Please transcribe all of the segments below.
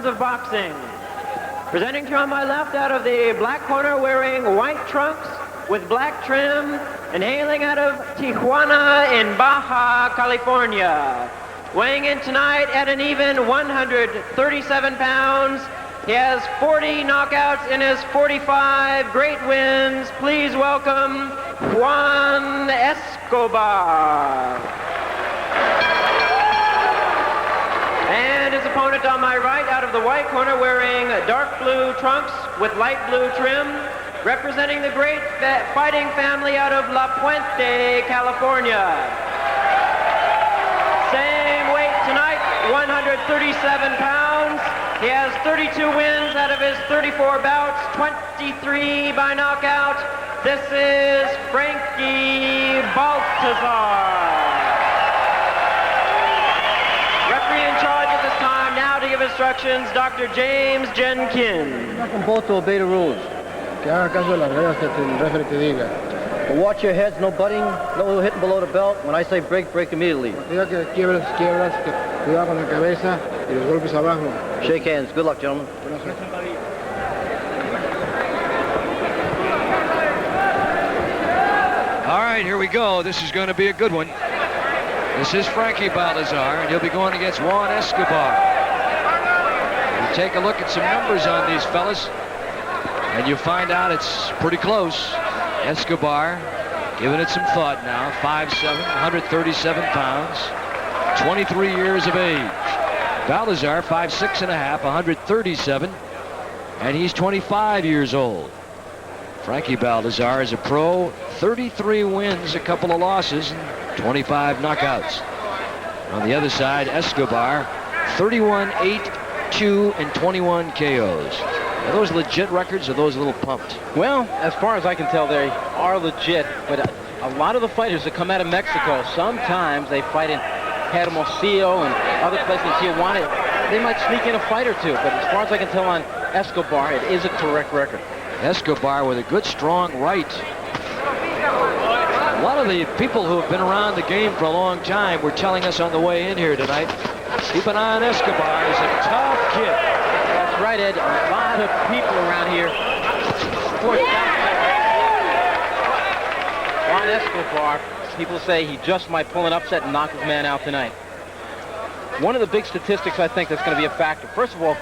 of boxing. Presenting to you on my left, out of the black corner, wearing white trunks with black trim, and hailing out of Tijuana in Baja, California. Weighing in tonight at an even 137 pounds. He has 40 knockouts in his 45 great wins. Please welcome Juan Escobar. And his opponent on my right, out of the white corner, wearing dark blue trunks with light blue trim, representing the great fighting family out of La Puente, California. Same weight tonight, 137 pounds. He has 32 wins out of his 34 bouts, 23 by knockout. This is Frankie Baltazar. Referee in charge at this time now to give instructions, Dr. James Jenkin. You're not going both to obey the rules. Que haga caso de las reglas que el referee te diga. But watch your heads, no butting, no hitting below the belt. When I say break, break immediately. Diga que quiebras, que cuidado con la cabeza y los golpes abajo. Shake hands. Good luck, gentlemen. All right, here we go. This is going to be a good one. This is Frankie Baltazar, and he'll be going against Juan Escobar. You take a look at some numbers on these fellas, and you find out it's pretty close. Escobar, giving it some thought now, 5'7", 137 pounds, 23 years of age. Baltazar, 5'6 and a half, 137, and he's 25 years old. Frankie Baltazar is a pro, 33 wins, a couple of losses, and 25 knockouts. On the other side, Escobar, 31, 8, 2, and 21 KOs. Are those legit records, or are those a little pumped? Well, as far as I can tell, they are legit, but a lot of the fighters that come out of Mexico, sometimes they fight in Hermosillo and other places in Tijuana. They might sneak in a fight or two, but as far as I can tell on Escobar, it is a correct record. Escobar with a good, strong right. A lot of the people who have been around the game for a long time were telling us on the way in here tonight, keep an eye on Escobar. He's a tough kid. That's right, Ed. A lot of people around here. Juan Escobar, people say he just might pull an upset and knock his man out tonight. One of the big statistics I think that's going to be a factor. First of all,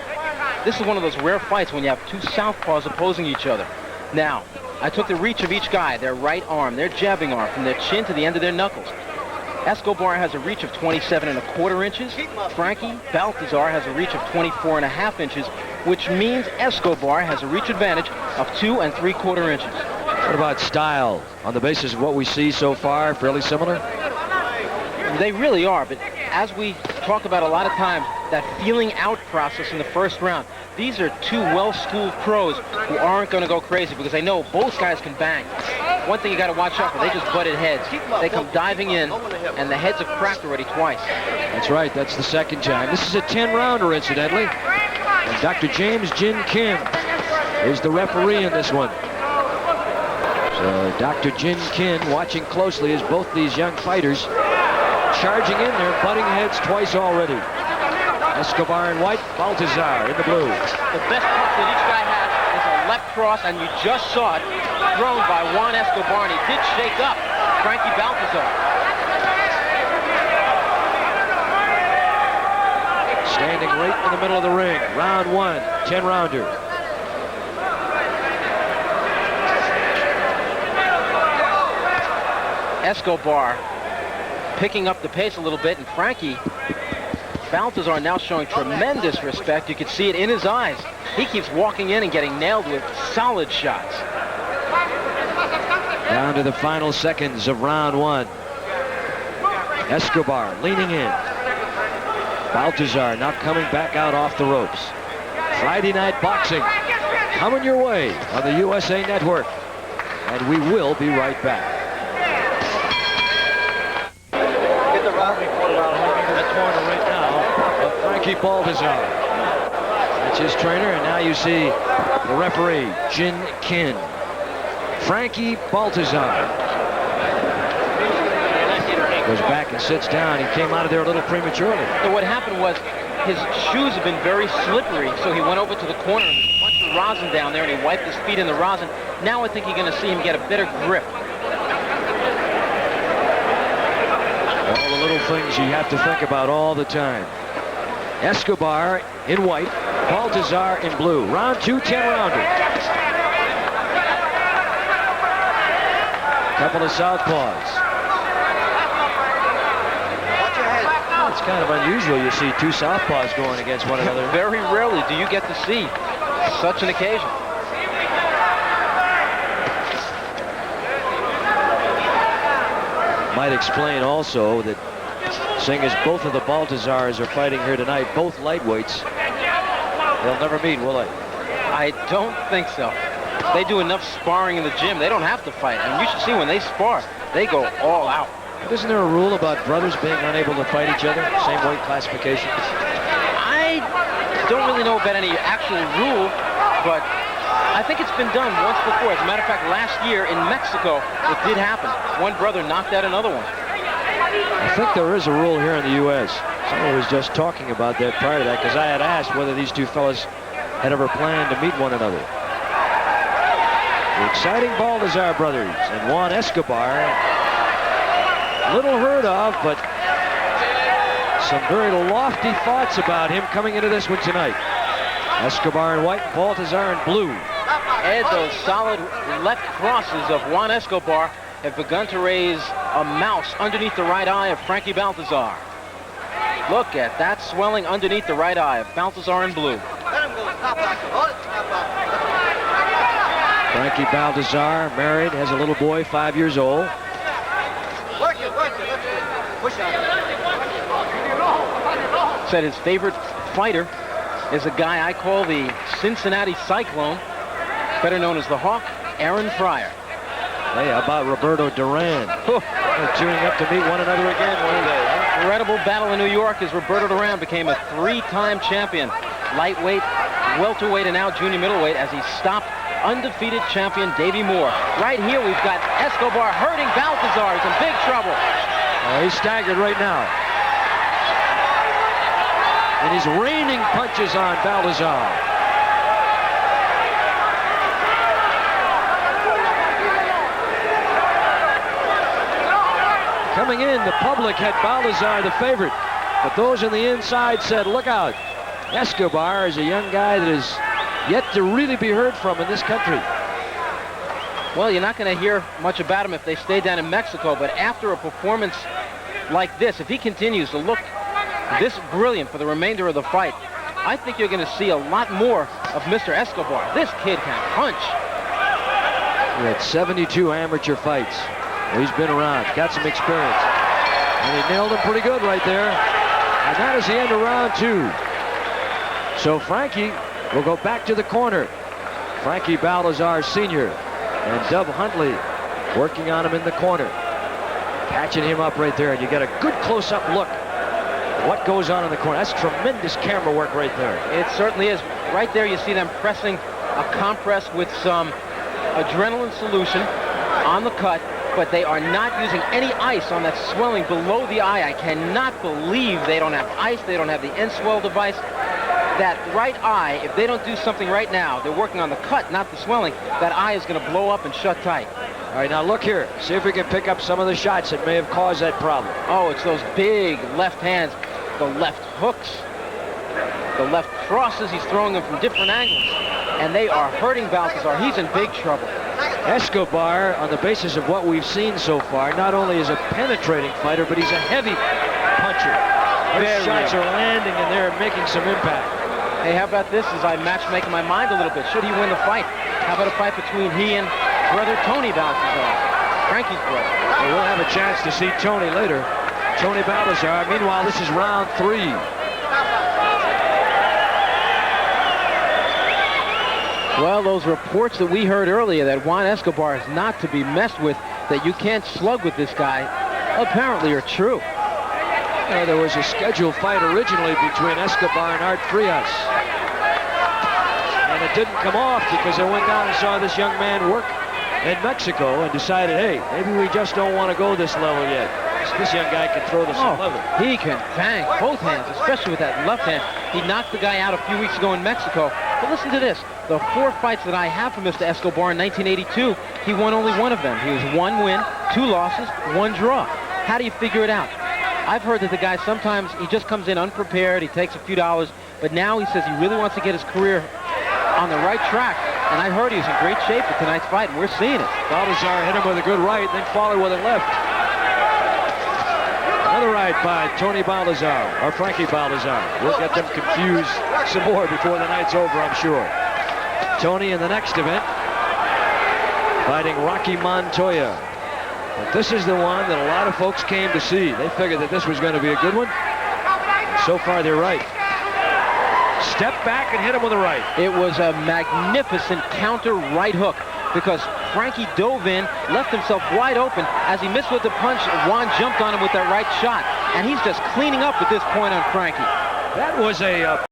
this is one of those rare fights when you have two southpaws opposing each other. Now, I took the reach of each guy, their right arm, their jabbing arm, from their chin to the end of their knuckles. Escobar has a reach of 27¼ inches. Frankie Baltazar has a reach of 24½ inches, which means Escobar has a reach advantage of 2 3/4 inches. What about style? On the basis of what we see so far, fairly similar? They really are, but as we talk about a lot of times, that feeling out process in the first round, these are two well-schooled pros who aren't going to go crazy because they know both guys can bang. One thing you got to watch out for, they just butted heads. They come diving in, and the heads have cracked already twice. That's right, that's the second time. This is a 10-rounder, incidentally. And Dr. James Jin Kim is the referee in this one. So Dr. Jin Kim watching closely as both these young fighters charging in there, butting heads twice already. Escobar in white, Baltazar in the blue. The best punch that each guy has is a left cross, and you just saw it thrown by Juan Escobar, and he did shake up Frankie Baltazar. Standing right in the middle of the ring. Round one, 10-rounder. Escobar picking up the pace a little bit, and Frankie Baltazar now showing tremendous respect. You can see it in his eyes. He keeps walking in and getting nailed with solid shots. Down to the final seconds of round one. Escobar leaning in. Baltazar now coming back out off the ropes. Friday Night Boxing coming your way on the USA Network. And we will be right back. Corner right now of Frankie Baltazar. That's his trainer, and now you see the referee, Jin Kim. Frankie Baltazar goes back and sits down. He came out of there a little prematurely. So what happened was his shoes have been very slippery, so he went over to the corner and there's a bunch of rosin down there, and he wiped his feet in the rosin. Now I think you're going to see him get a better grip. All the little things you have to think about all the time. Escobar in white, Baltazar in blue. Round 2, 10-rounder. Couple of southpaws. It's kind of unusual you see two southpaws going against one another. Very rarely do you get to see such an occasion. Might explain also that seeing as both of the Baltazars are fighting here tonight, both lightweights, they'll never meet, will they? I don't think so. They do enough sparring in the gym. They don't have to fight. I mean, you should see when they spar, they go all out. But isn't there a rule about brothers being unable to fight each other? Same weight classification? I don't really know about any actual rule, but I think it's been done once before. As a matter of fact, last year in Mexico, it did happen. One brother knocked out another one. I think there is a rule here in the U.S. Someone was just talking about that prior to that, because I had asked whether these two fellas had ever planned to meet one another. The exciting Baltazar brothers and Juan Escobar. Little heard of, but some very lofty thoughts about him coming into this one tonight. Escobar in white, Baltazar in blue. Ed, those solid left crosses of Juan Escobar have begun to raise a mouse underneath the right eye of Frankie Baltazar. Look at that swelling underneath the right eye of Baltazar in blue. Frankie Baltazar, married, has a little boy, 5 years old. Said his favorite fighter is a guy I call the Cincinnati Cyclone, better known as the Hawk, Aaron Pryor. Hey, how about Roberto Duran? They're tuning up to meet one another again one day. Huh? Incredible battle in New York as Roberto Duran became a 3-time champion. Lightweight, welterweight, and now junior middleweight as he stopped undefeated champion Davey Moore. Right here we've got Escobar hurting Baltazar. He's in big trouble. He's staggered right now. And he's raining punches on Baltazar. Coming in, the public had Baltazar the favorite, but those on the inside said, look out. Escobar is a young guy that is yet to really be heard from in this country. Well, you're not going to hear much about him if they stay down in Mexico, but after a performance like this, if he continues to look this brilliant for the remainder of the fight, I think you're going to see a lot more of Mr. Escobar. This kid can punch. He had 72 amateur fights. He's been around, got some experience. And he nailed him pretty good right there. And that is the end of round 2. So Frankie will go back to the corner. Frankie Baltazar Sr. and Dub Huntley working on him in the corner. Patching him up right there, and you get a good close-up look at what goes on in the corner. That's tremendous camera work right there. It certainly is. Right there you see them pressing a compress with some adrenaline solution on the cut, but they are not using any ice on that swelling below the eye. I cannot believe they don't have ice. They don't have the N-Swell device. That right eye, if they don't do something right now, they're working on the cut, not the swelling, that eye is going to blow up and shut tight. All right, now look here. See if we can pick up some of the shots that may have caused that problem. Oh, it's those big left hands, the left hooks, the left crosses. He's throwing them from different angles, and they are hurting Baltazar. He's in big trouble. Escobar, on the basis of what we've seen so far, not only is a penetrating fighter, but he's a heavy puncher. His shots are landing, and they're making some impact. Hey, how about this as I matchmaking my mind a little bit? Should he win the fight? How about a fight between he and brother Tony Baltazar, Frankie's brother? Well, we'll have a chance to see Tony later. Tony Baltazar. Meanwhile, this is round 3. Well, those reports that we heard earlier that Juan Escobar is not to be messed with, that you can't slug with this guy, apparently are true. There was a scheduled fight originally between Escobar and Art Frias. And it didn't come off because they went down and saw this young man work in Mexico and decided, hey, maybe we just don't want to go this level yet. This young guy can throw the some level. He can bang both hands, especially with that left hand. He knocked the guy out a few weeks ago in Mexico. But listen to this. The 4 fights that I have from Mr. Escobar in 1982, he won only one of them. He was 1 win, 2 losses, 1 draw. How do you figure it out? I've heard that the guy sometimes, he just comes in unprepared, he takes a few dollars, but now he says he really wants to get his career on the right track. And I heard he's in great shape for tonight's fight, and we're seeing it. Baltazar hit him with a good right, then followed with a left. Another right by Tony Baltazar, or Frankie Baltazar. We'll get them confused some more before the night's over, I'm sure. Tony in the next event, fighting Rocky Montoya. But this is the one that a lot of folks came to see. They figured that this was going to be a good one. So far, they're right. Step back and hit him with a right. It was a magnificent counter right hook because Frankie dove in, left himself wide open. As he missed with the punch, Juan jumped on him with that right shot. And he's just cleaning up at this point on Frankie. That was a